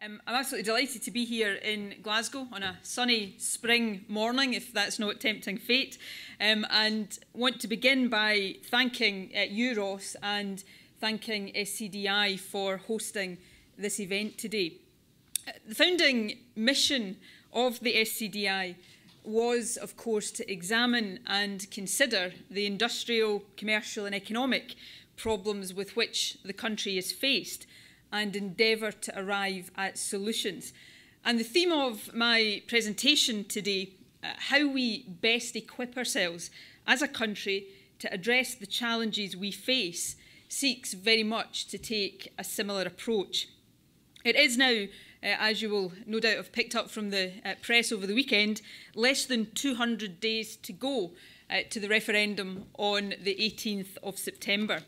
I'm absolutely delighted to be here in Glasgow on a sunny spring morning, if that's not tempting fate, and want to begin by thanking you, Ross, and thanking SCDI for hosting this event today. The founding mission of the SCDI was, of course, to examine and consider the industrial, commercial and economic problems with which the country is faced and endeavour to arrive at solutions. And the theme of my presentation today, how we best equip ourselves as a country to address the challenges we face, seeks very much to take a similar approach. It is now, as you will no doubt have picked up from the press over the weekend, less than 200 days to go to the referendum on the 18th of September.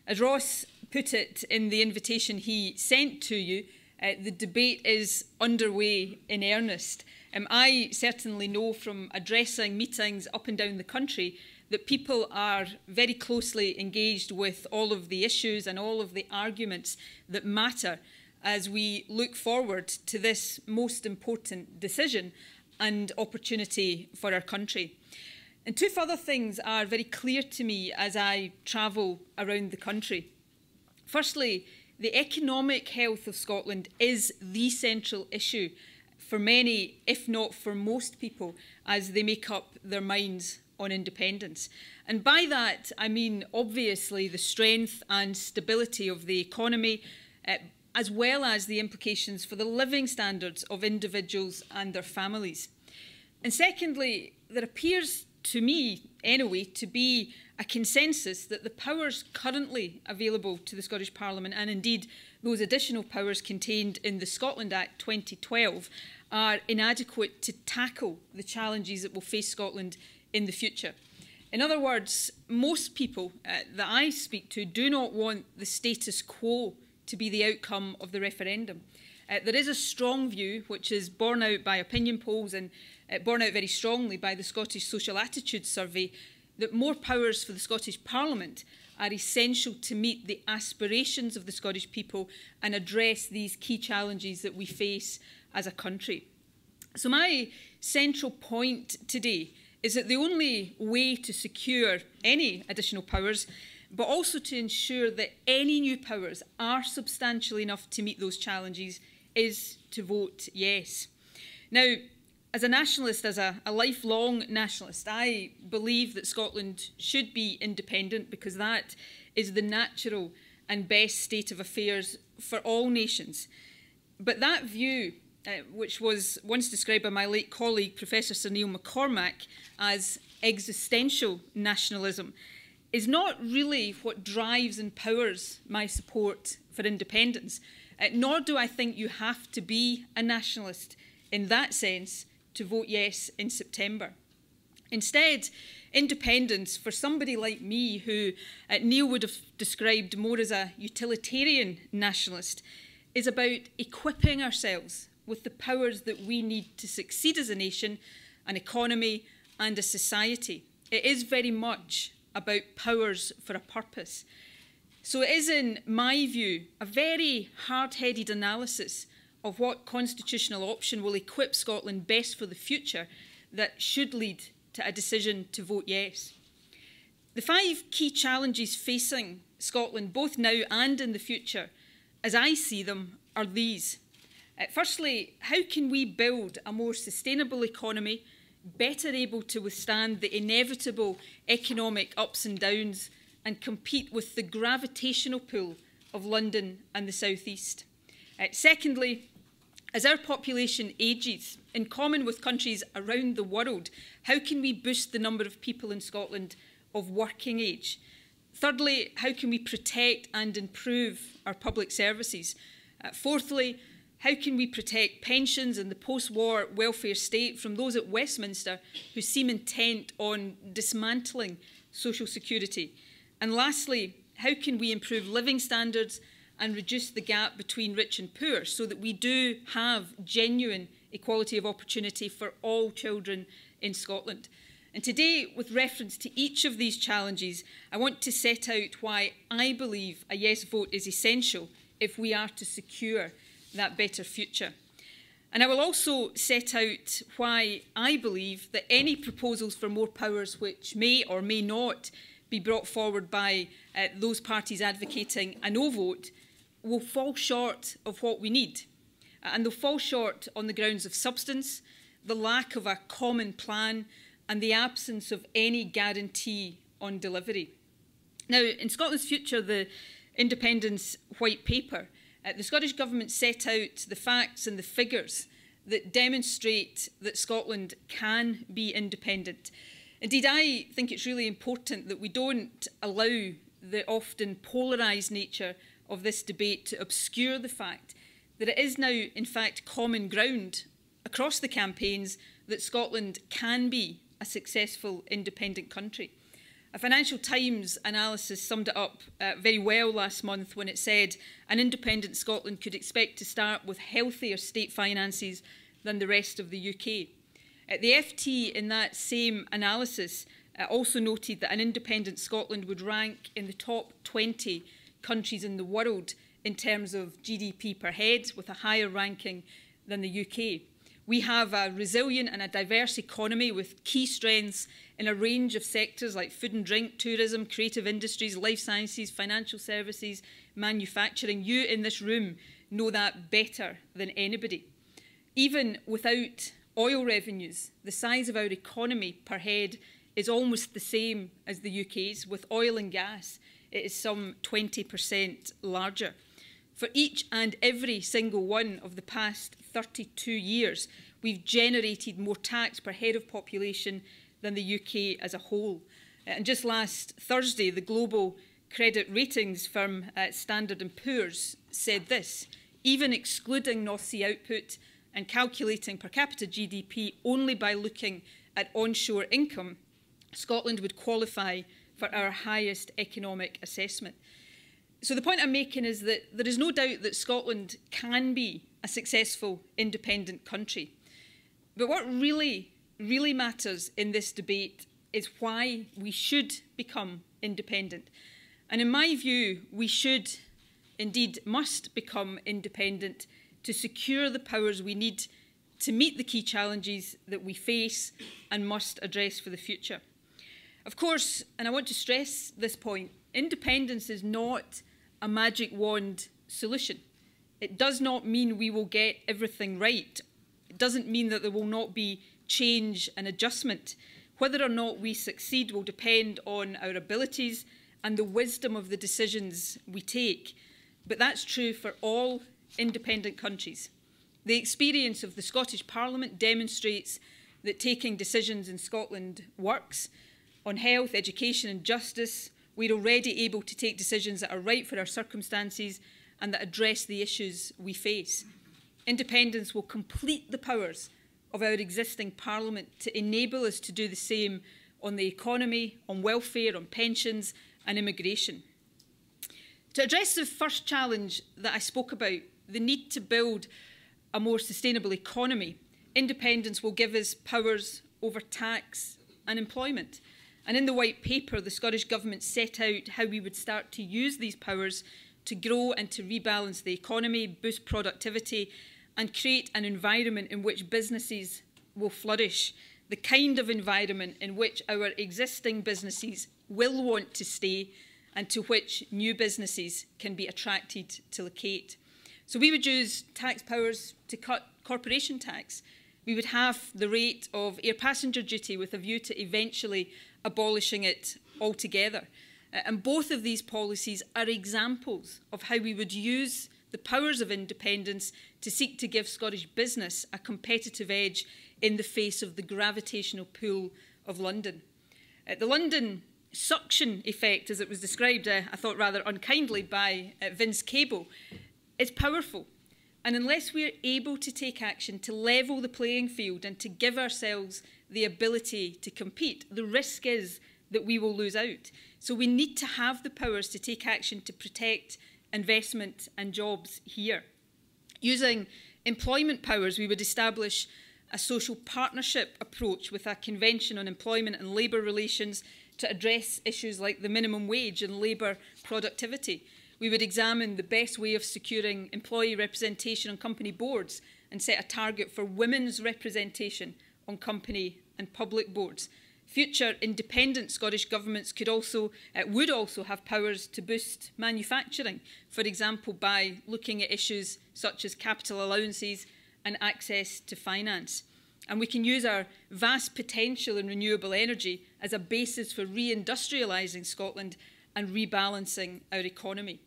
As Ross put it in the invitation he sent to you, the debate is underway in earnest. I certainly know from addressing meetings up and down the country that people are very closely engaged with all of the issues and all of the arguments that matter as we look forward to this most important decision and opportunity for our country. And two further things are very clear to me as I travel around the country. Firstly, the economic health of Scotland is the central issue for many, if not for most people, as they make up their minds on independence. And by that, I mean, obviously, the strength and stability of the economy, as well as the implications for the living standards of individuals and their families. And secondly, there appears to me, anyway, to be a consensus that the powers currently available to the Scottish Parliament, and indeed those additional powers contained in the Scotland Act 2012, are inadequate to tackle the challenges that will face Scotland in the future. In other words, most people that I speak to do not want the status quo to be the outcome of the referendum. There is a strong view, which is borne out by opinion polls and borne out very strongly by the Scottish Social Attitudes Survey, that more powers for the Scottish Parliament are essential to meet the aspirations of the Scottish people and address these key challenges that we face as a country. So my central point today is that the only way to secure any additional powers, but also to ensure that any new powers are substantial enough to meet those challenges, is to vote yes. Now, as a nationalist, as a lifelong nationalist, I believe that Scotland should be independent because that is the natural and best state of affairs for all nations. But that view, which was once described by my late colleague, Professor Sir Neil McCormack, as existential nationalism, is not really what drives and powers my support for independence. Nor do I think you have to be a nationalist in that sense to vote yes in September. Instead, independence, for somebody like me, who Neil would have described more as a utilitarian nationalist, is about equipping ourselves with the powers that we need to succeed as a nation, an economy and a society. It is very much about powers for a purpose. So it is, in my view, a very hard-headed analysis of what constitutional option will equip Scotland best for the future that should lead to a decision to vote yes. The 5 key challenges facing Scotland, both now and in the future, as I see them, are these. Firstly, how can we build a more sustainable economy, better able to withstand the inevitable economic ups and downs and compete with the gravitational pull of London and the South East? Secondly, as our population ages, in common with countries around the world, how can we boost the number of people in Scotland of working age? Thirdly, how can we protect and improve our public services? Fourthly, how can we protect pensions and the post-war welfare state from those at Westminster who seem intent on dismantling social security? And lastly, how can we improve living standards and reduce the gap between rich and poor so that we do have genuine equality of opportunity for all children in Scotland? And today, with reference to each of these challenges, I want to set out why I believe a yes vote is essential if we are to secure that better future. And I will also set out why I believe that any proposals for more powers which may or may not be brought forward by those parties advocating a no vote will fall short of what we need. And they'll fall short on the grounds of substance, the lack of a common plan, and the absence of any guarantee on delivery. Now, in Scotland's Future, the Independence White Paper, the Scottish Government set out the facts and the figures that demonstrate that Scotland can be independent. Indeed, I think it's really important that we don't allow the often polarised nature of this debate to obscure the fact that it is now, in fact, common ground across the campaigns that Scotland can be a successful independent country. A Financial Times analysis summed it up very well last month when it said an independent Scotland could expect to start with healthier state finances than the rest of the UK. The FT in that same analysis also noted that an independent Scotland would rank in the top 20 countries in the world in terms of GDP per head, with a higher ranking than the UK. We have a resilient and a diverse economy with key strengths in a range of sectors like food and drink, tourism, creative industries, life sciences, financial services, manufacturing. You in this room know that better than anybody. Even without oil revenues, the size of our economy per head is almost the same as the UK's. With oil and gas, it is some 20% larger. For each and every single one of the past 32 years, we've generated more tax per head of population than the UK as a whole. And just last Thursday, the global credit ratings firm Standard & Poor's said this: even excluding North Sea output and calculating per capita GDP only by looking at onshore income, Scotland would qualify for our highest economic assessment. So the point I'm making is that there is no doubt that Scotland can be a successful independent country. But what really matters in this debate is why we should become independent. And in my view, we should, indeed must become independent to secure the powers we need to meet the key challenges that we face and must address for the future. Of course, and I want to stress this point, independence is not a magic wand solution. It does not mean we will get everything right. It doesn't mean that there will not be change and adjustment. Whether or not we succeed will depend on our abilities and the wisdom of the decisions we take. But that's true for all independent countries. The experience of the Scottish Parliament demonstrates that taking decisions in Scotland works. On health, education and justice, we're already able to take decisions that are right for our circumstances and that address the issues we face. Independence will complete the powers of our existing Parliament to enable us to do the same on the economy, on welfare, on pensions and immigration. To address the first challenge that I spoke about, the need to build a more sustainable economy, independence will give us powers over tax and employment. And in the White Paper, the Scottish Government set out how we would start to use these powers to grow and to rebalance the economy, boost productivity, and create an environment in which businesses will flourish, the kind of environment in which our existing businesses will want to stay and to which new businesses can be attracted to locate. So we would use tax powers to cut corporation tax. We would halve the rate of air passenger duty with a view to eventually abolishing it altogether. And both of these policies are examples of how we would use the powers of independence to seek to give Scottish business a competitive edge in the face of the gravitational pull of London. The London suction effect, as it was described, I thought rather unkindly by Vince Cable, is powerful. And unless we are able to take action to level the playing field and to give ourselves the ability to compete, the risk is that we will lose out. So we need to have the powers to take action to protect investment and jobs here. Using employment powers, we would establish a social partnership approach with a convention on employment and labour relations to address issues like the minimum wage and labour productivity. We would examine the best way of securing employee representation on company boards and set a target for women's representation on company and public boards. Future independent Scottish governments would also have powers to boost manufacturing, for example, by looking at issues such as capital allowances and access to finance. And we can use our vast potential in renewable energy as a basis for reindustrialising Scotland and rebalancing our economy.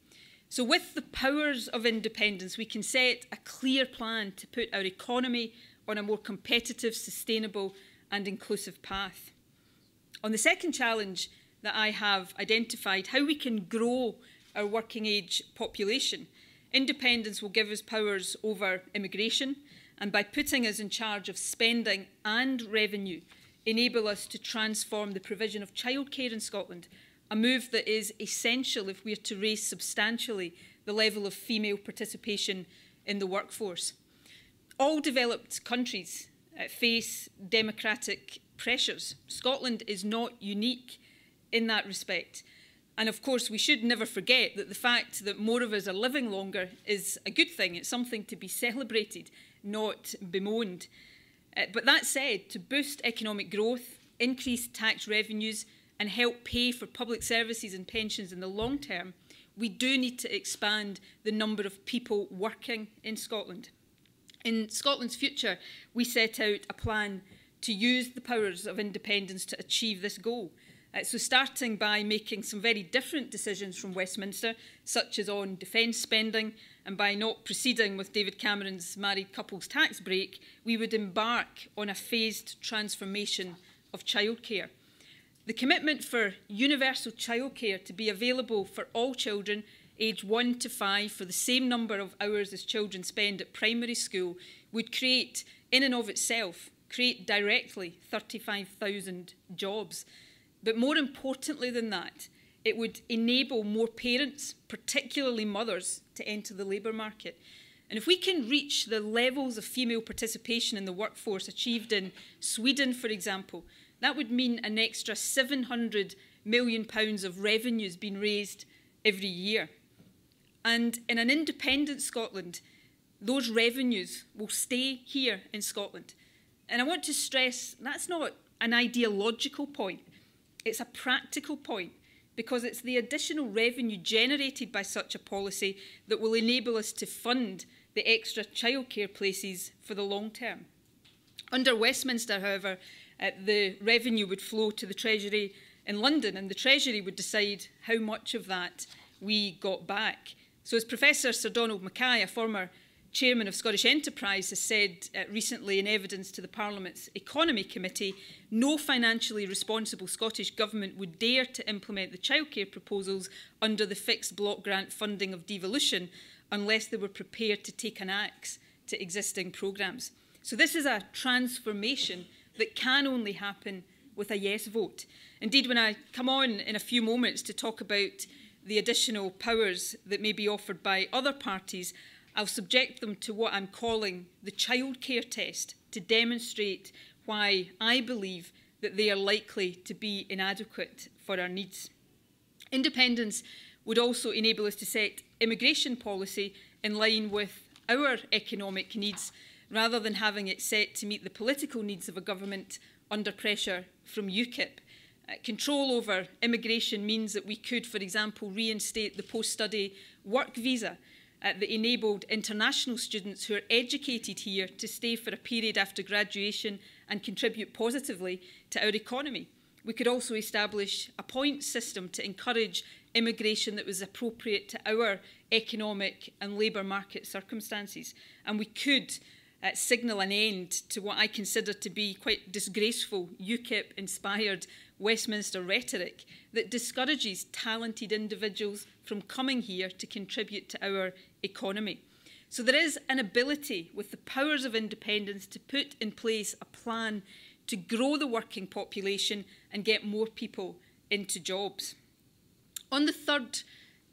So with the powers of independence, we can set a clear plan to put our economy on a more competitive, sustainable and inclusive path. On the second challenge that I have identified, how we can grow our working age population, independence will give us powers over immigration, and by putting us in charge of spending and revenue, enable us to transform the provision of childcare in Scotland, a move that is essential if we are to raise substantially the level of female participation in the workforce. All developed countries face democratic pressures. Scotland is not unique in that respect. And of course, we should never forget that the fact that more of us are living longer is a good thing. It's something to be celebrated, not bemoaned. But that said, to boost economic growth, increase tax revenues and help pay for public services and pensions in the long term, we do need to expand the number of people working in Scotland. In Scotland's future, we set out a plan to use the powers of independence to achieve this goal. So starting by making some very different decisions from Westminster, such as on defence spending, and by not proceeding with David Cameron's married couples tax break, we would embark on a phased transformation of childcare. The commitment for universal childcare to be available for all children aged 1 to 5 for the same number of hours as children spend at primary school would create, in and of itself, directly 35,000 jobs. But more importantly than that, it would enable more parents, particularly mothers, to enter the labour market. And if we can reach the levels of female participation in the workforce achieved in Sweden, for example, that would mean an extra £700 million of revenues being raised every year. And in an independent Scotland, those revenues will stay here in Scotland. And I want to stress that's not an ideological point. It's a practical point, because it's the additional revenue generated by such a policy that will enable us to fund the extra childcare places for the long term. Under Westminster, however, the revenue would flow to the Treasury in London, and the Treasury would decide how much of that we got back. So as Professor Sir Donald Mackay, a former Chairman of Scottish Enterprise, has said recently in evidence to the Parliament's Economy Committee, no financially responsible Scottish Government would dare to implement the childcare proposals under the fixed block grant funding of devolution unless they were prepared to take an axe to existing programmes. So this is a transformation that can only happen with a yes vote. Indeed, when I come on in a few moments to talk about the additional powers that may be offered by other parties, I'll subject them to what I'm calling the childcare test to demonstrate why I believe that they are likely to be inadequate for our needs. Independence would also enable us to set immigration policy in line with our economic needs, rather than having it set to meet the political needs of a government under pressure from UKIP. Control over immigration means that we could, for example, reinstate the post-study work visa that enabled international students who are educated here to stay for a period after graduation and contribute positively to our economy. We could also establish a points system to encourage immigration that was appropriate to our economic and labour market circumstances. And we could signal an end to what I consider to be quite disgraceful UKIP-inspired Westminster rhetoric that discourages talented individuals from coming here to contribute to our economy. So there is an ability with the powers of independence to put in place a plan to grow the working population and get more people into jobs. On the third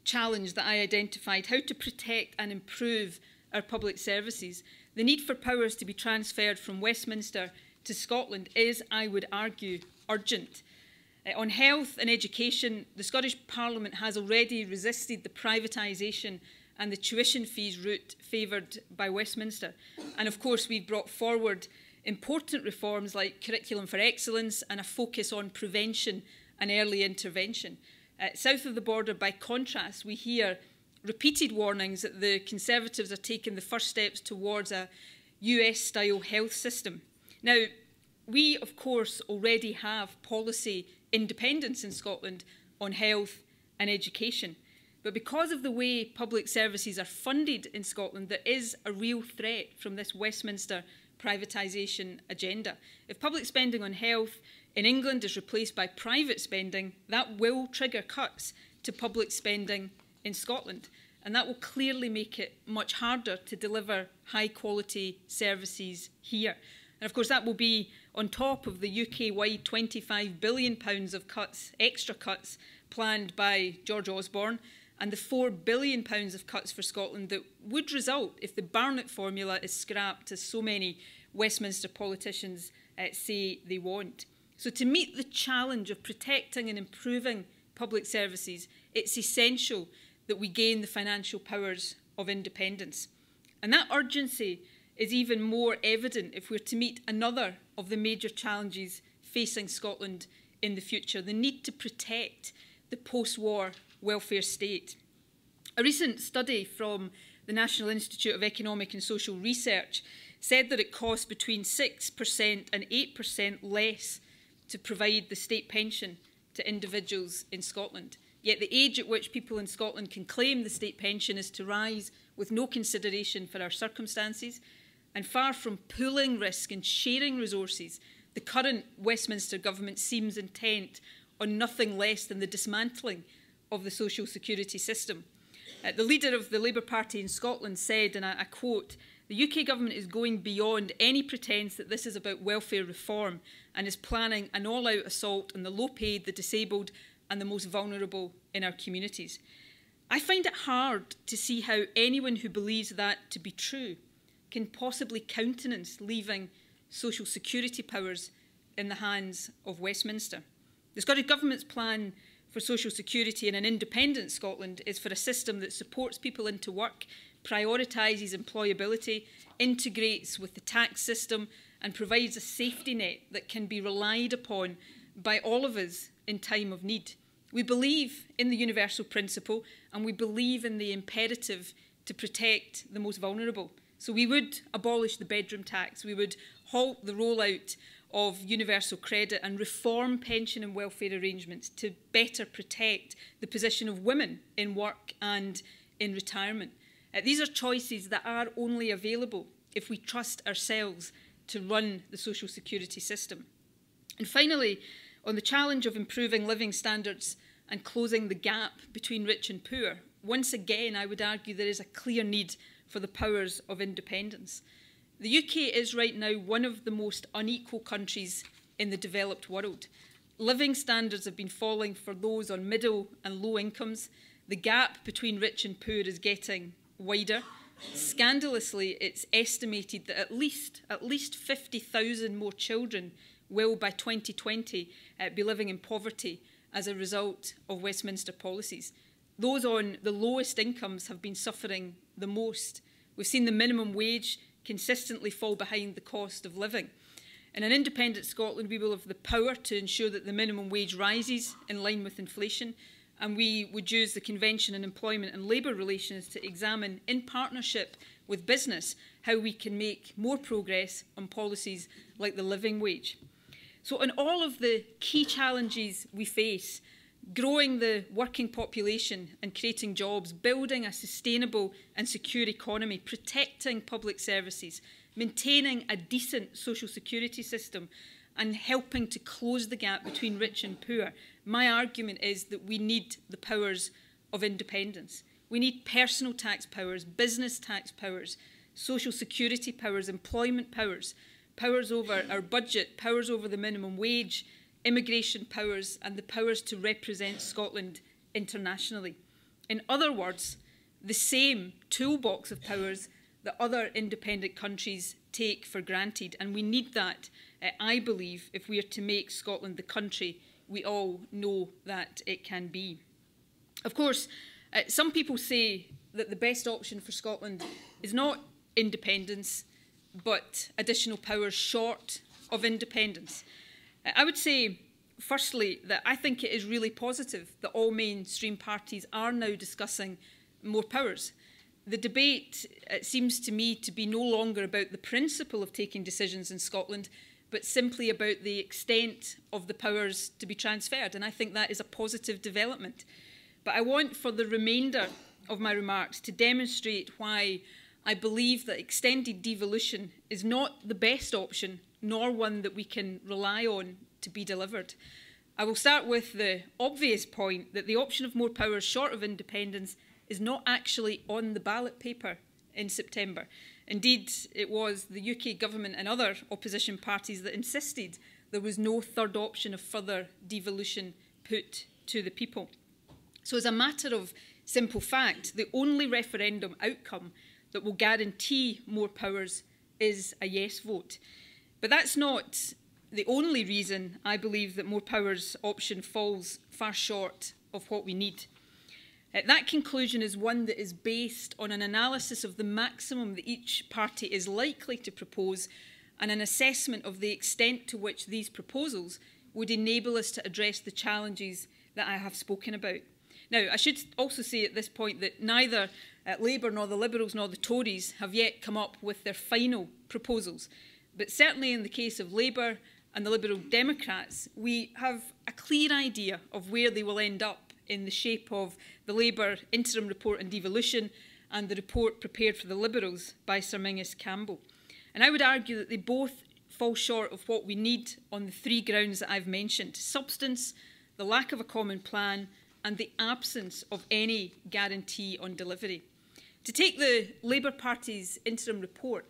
challenge that I identified, how to protect and improve our public services, the need for powers to be transferred from Westminster to Scotland is, I would argue, urgent. On health and education, the Scottish Parliament has already resisted the privatisation and the tuition fees route favoured by Westminster. And of course, we've brought forward important reforms like curriculum for excellence and a focus on prevention and early intervention. South of the border, by contrast, we hear repeated warnings that the Conservatives are taking the first steps towards a US-style health system. Now, we, of course, already have policy independence in Scotland on health and education. But because of the way public services are funded in Scotland, there is a real threat from this Westminster privatisation agenda. If public spending on health in England is replaced by private spending, that will trigger cuts to public spending in Scotland. And that will clearly make it much harder to deliver high-quality services here. And of course, that will be on top of the UK-wide £25 billion of cuts, extra cuts, planned by George Osborne, and the £4 billion of cuts for Scotland that would result if the Barnett formula is scrapped, as so many Westminster politicians say they want. So to meet the challenge of protecting and improving public services, it's essential that we gain the financial powers of independence. And that urgency is even more evident if we're to meet another of the major challenges facing Scotland in the future, the need to protect the post-war welfare state. A recent study from the National Institute of Economic and Social Research said that it costs between 6% and 8% less to provide the state pension to individuals in Scotland. Yet the age at which people in Scotland can claim the state pension is to rise with no consideration for our circumstances. And far from pooling risk and sharing resources, the current Westminster government seems intent on nothing less than the dismantling of the social security system. The leader of the Labour Party in Scotland said, and I quote, "The UK government is going beyond any pretence that this is about welfare reform and is planning an all-out assault on the low-paid, the disabled and the most vulnerable in our communities." I find it hard to see how anyone who believes that to be true can possibly countenance leaving social security powers in the hands of Westminster. The Scottish Government's plan for social security in an independent Scotland is for a system that supports people into work, prioritises employability, integrates with the tax system and provides a safety net that can be relied upon by all of us in time of need. We believe in the universal principle and we believe in the imperative to protect the most vulnerable. So we would abolish the bedroom tax, we would halt the rollout of universal credit and reform pension and welfare arrangements to better protect the position of women in work and in retirement. These are choices that are only available if we trust ourselves to run the social security system. And finally, on the challenge of improving living standards and closing the gap between rich and poor, once again I would argue there is a clear need for the powers of independence. The UK is right now one of the most unequal countries in the developed world. Living standards have been falling for those on middle and low incomes. The gap between rich and poor is getting wider. Scandalously, it's estimated that at least 50,000 more children will by 2020 be living in poverty as a result of Westminster policies. Those on the lowest incomes have been suffering the most. We've seen the minimum wage consistently fall behind the cost of living. In an independent Scotland, we will have the power to ensure that the minimum wage rises in line with inflation, and we would use the Convention on Employment and Labour Relations to examine, in partnership with business, how we can make more progress on policies like the living wage. So on all of the key challenges we face, growing the working population and creating jobs, building a sustainable and secure economy, protecting public services, maintaining a decent social security system and helping to close the gap between rich and poor, my argument is that we need the powers of independence. We need personal tax powers, business tax powers, social security powers, employment powers, powers over our budget, powers over the minimum wage, immigration powers and the powers to represent Scotland internationally. In other words, the same toolbox of powers that other independent countries take for granted. And we need that, I believe, if we are to make Scotland the country we all know that it can be. Of course, some people say that the best option for Scotland is not independence, but additional powers short of independence. I would say, firstly, that I think it is really positive that all mainstream parties are now discussing more powers. The debate seems to me to be no longer about the principle of taking decisions in Scotland, but simply about the extent of the powers to be transferred, and I think that is a positive development. But I want, for the remainder of my remarks, to demonstrate why I believe that extended devolution is not the best option, nor one that we can rely on to be delivered. I will start with the obvious point that the option of more powers short of independence is not actually on the ballot paper in September. Indeed, it was the UK government and other opposition parties that insisted there was no third option of further devolution put to the people. So as a matter of simple fact, the only referendum outcome that will guarantee more powers is a yes vote. But that's not the only reason I believe that more powers option falls far short of what we need. That conclusion is one that is based on an analysis of the maximum that each party is likely to propose and an assessment of the extent to which these proposals would enable us to address the challenges that I have spoken about. Now, I should also say at this point that neither Labour nor the Liberals nor the Tories have yet come up with their final proposals. But certainly in the case of Labour and the Liberal Democrats, we have a clear idea of where they will end up in the shape of the Labour interim report on devolution and the report prepared for the Liberals by Sir Mingus Campbell. And I would argue that they both fall short of what we need on the three grounds that I've mentioned: substance, the lack of a common plan, and the absence of any guarantee on delivery. To take the Labour Party's interim report,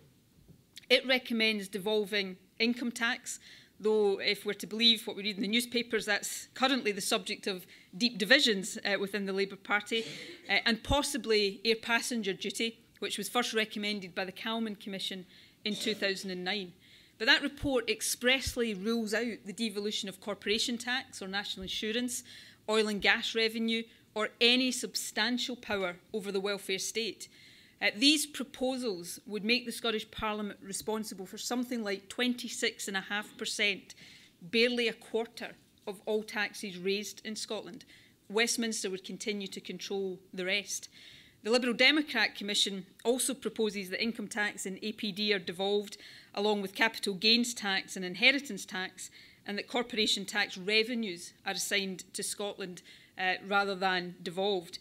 it recommends devolving income tax, though if we're to believe what we read in the newspapers, that's currently the subject of deep divisions within the Labour Party, and possibly air passenger duty, which was first recommended by the Calman Commission in 2009. But that report expressly rules out the devolution of corporation tax or national insurance, oil and gas revenue, or any substantial power over the welfare state. These proposals would make the Scottish Parliament responsible for something like 26.5%, barely a quarter of all taxes raised in Scotland. Westminster would continue to control the rest. The Liberal Democrat Commission also proposes that income tax and APD are devolved, along with capital gains tax and inheritance tax, and that corporation tax revenues are assigned to Scotland rather than devolved.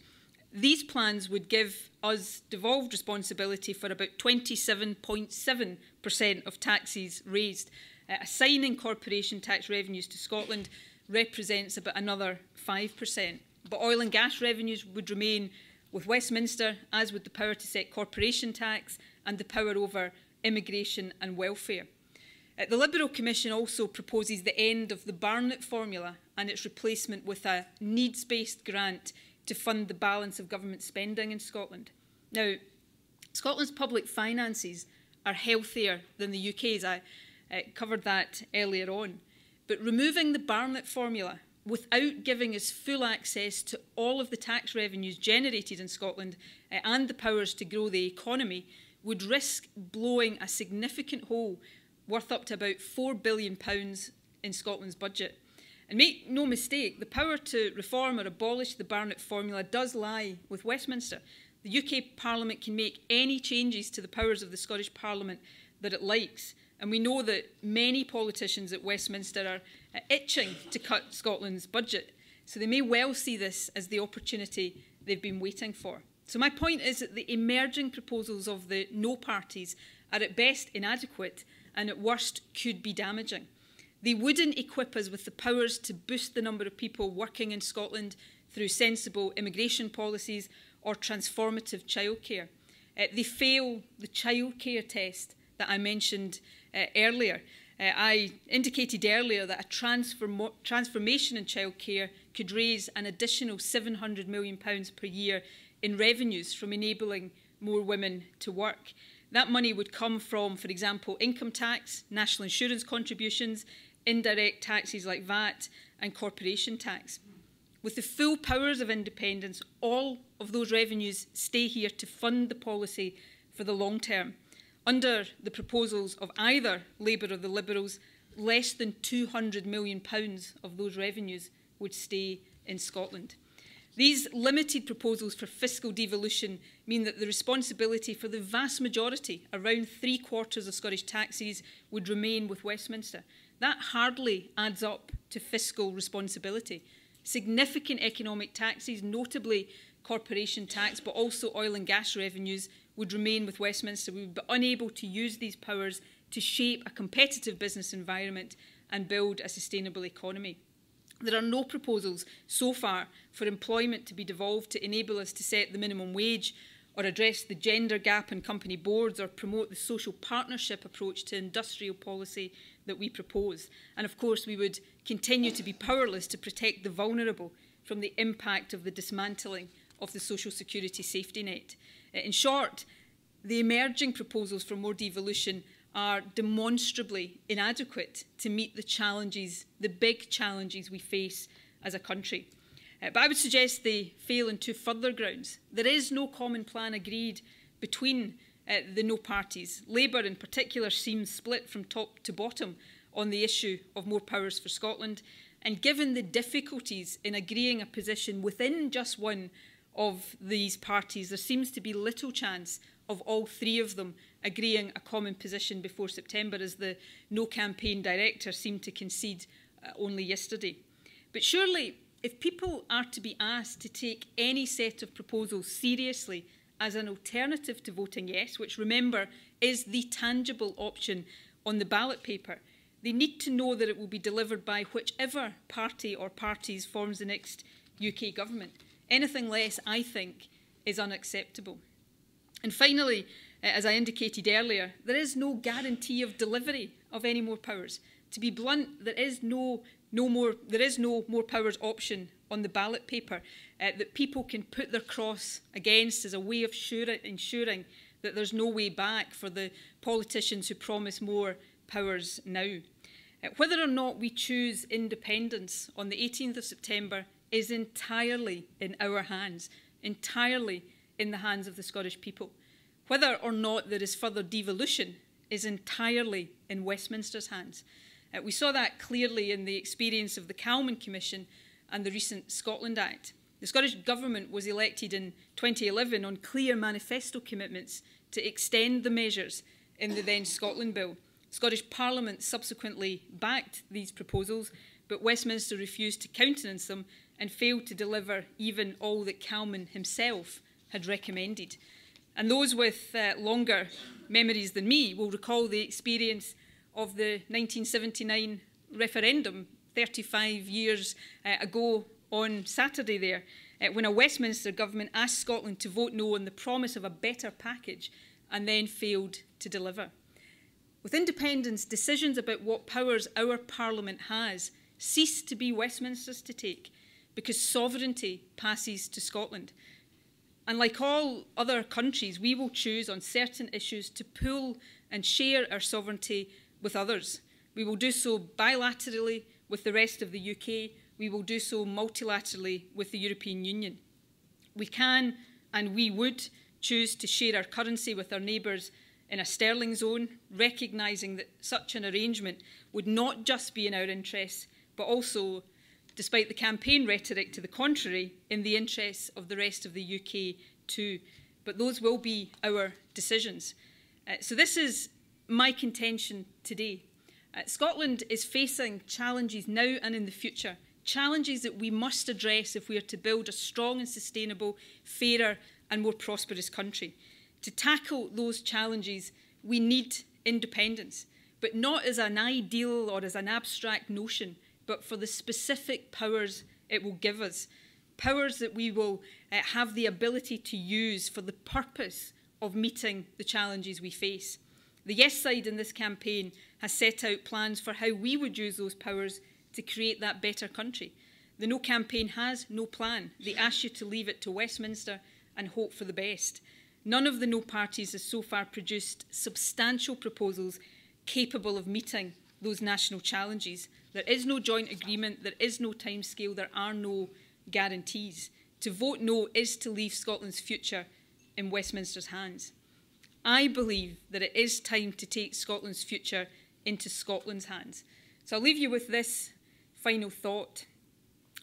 These plans would give us devolved responsibility for about 27.7% of taxes raised. Assigning corporation tax revenues to Scotland represents about another 5%. But oil and gas revenues would remain with Westminster, as would the power to set corporation tax and the power over immigration and welfare. The Liberal Commission also proposes the end of the Barnett formula and its replacement with a needs-based grant to fund the balance of government spending in Scotland. Now, Scotland's public finances are healthier than the UK's. I covered that earlier on. But removing the Barnett formula without giving us full access to all of the tax revenues generated in Scotland and the powers to grow the economy would risk blowing a significant hole worth up to about £4 billion in Scotland's budget. And make no mistake, the power to reform or abolish the Barnett formula does lie with Westminster. The UK Parliament can make any changes to the powers of the Scottish Parliament that it likes. And we know that many politicians at Westminster are itching to cut Scotland's budget. So they may well see this as the opportunity they've been waiting for. So my point is that the emerging proposals of the no parties are at best inadequate and at worst could be damaging. They wouldn't equip us with the powers to boost the number of people working in Scotland through sensible immigration policies or transformative childcare. They fail the childcare test that I mentioned earlier. I indicated earlier that a transformation in childcare could raise an additional £700 million per year in revenues from enabling more women to work. That money would come from, for example, income tax, national insurance contributions, indirect taxes like VAT and corporation tax. With the full powers of independence, all of those revenues stay here to fund the policy for the long term. Under the proposals of either Labour or the Liberals, less than £200 million of those revenues would stay in Scotland. These limited proposals for fiscal devolution mean that the responsibility for the vast majority, around 3/4 of Scottish taxes, would remain with Westminster. That hardly adds up to fiscal responsibility. Significant economic taxes, notably corporation tax, but also oil and gas revenues, would remain with Westminster. We would be unable to use these powers to shape a competitive business environment and build a sustainable economy. There are no proposals so far for employment to be devolved to enable us to set the minimum wage or address the gender gap in company boards or promote the social partnership approach to industrial policy that we propose. And of course, we would continue to be powerless to protect the vulnerable from the impact of the dismantling of the social security safety net. In short, the emerging proposals for more devolution are demonstrably inadequate to meet the challenges, the big challenges we face as a country. But I would suggest they fail on two further grounds. There is no common plan agreed between the no parties. Labour in particular seems split from top to bottom on the issue of more powers for Scotland. And given the difficulties in agreeing a position within just one of these parties, there seems to be little chance of all three of them agreeing a common position before September, as the No Campaign Director seemed to concede only yesterday. But surely, if people are to be asked to take any set of proposals seriously as an alternative to voting yes, which, remember, is the tangible option on the ballot paper, they need to know that it will be delivered by whichever party or parties forms the next UK government. Anything less, I think, is unacceptable. And finally, as I indicated earlier, there is no guarantee of delivery of any more powers. To be blunt, there is no more powers option on the ballot paper that people can put their cross against as a way of ensuring that there's no way back for the politicians who promise more powers now. Whether or not we choose independence on the 18th of September is entirely in our hands, entirely in the hands of the Scottish people. Whether or not there is further devolution is entirely in Westminster's hands. We saw that clearly in the experience of the Calman Commission and the recent Scotland Act. The Scottish Government was elected in 2011 on clear manifesto commitments to extend the measures in the then Scotland Bill. Scottish Parliament subsequently backed these proposals, but Westminster refused to countenance them and failed to deliver even all that Calman himself had recommended. And those with longer memories than me will recall the experience of the 1979 referendum 35 years ago on Saturday there, when a Westminster government asked Scotland to vote no on the promise of a better package and then failed to deliver. With independence, decisions about what powers our Parliament has cease to be Westminster's to take, because sovereignty passes to Scotland. And like all other countries, we will choose on certain issues to pool and share our sovereignty with others. We will do so bilaterally with the rest of the UK. We will do so multilaterally with the European Union. We can and we would choose to share our currency with our neighbours in a sterling zone, recognising that such an arrangement would not just be in our interests, but also, despite the campaign rhetoric to the contrary, in the interests of the rest of the UK too. But those will be our decisions. So this is my contention today. Scotland is facing challenges now and in the future, challenges that we must address if we are to build a strong and sustainable, fairer and more prosperous country. To tackle those challenges, we need independence, but not as an ideal or as an abstract notion, but for the specific powers it will give us, powers that we will have the ability to use for the purpose of meeting the challenges we face. The Yes side in this campaign has set out plans for how we would use those powers to create that better country. The No campaign has no plan. They ask you to leave it to Westminster and hope for the best. None of the No parties has so far produced substantial proposals capable of meeting those national challenges. There is no joint agreement, there is no timescale, there are no guarantees. To vote no is to leave Scotland's future in Westminster's hands. I believe that it is time to take Scotland's future into Scotland's hands. So I'll leave you with this final thought.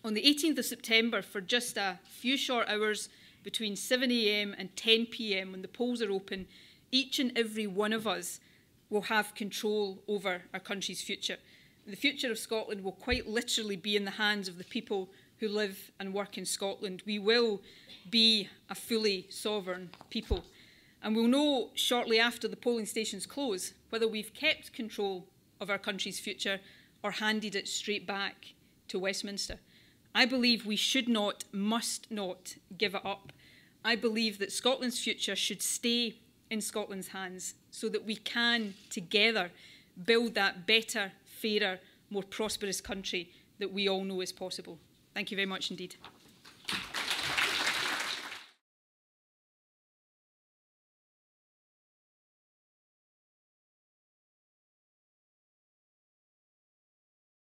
On the 18th of September, for just a few short hours between 7 AM and 10 PM, when the polls are open, each and every one of us will have control over our country's future. The future of Scotland will quite literally be in the hands of the people who live and work in Scotland. We will be a fully sovereign people. And we'll know shortly after the polling stations close whether we've kept control of our country's future or handed it straight back to Westminster. I believe we should not, must not give it up. I believe that Scotland's future should stay in Scotland's hands so that we can together build that better, fairer, more prosperous country that we all know is possible. Thank you very much indeed.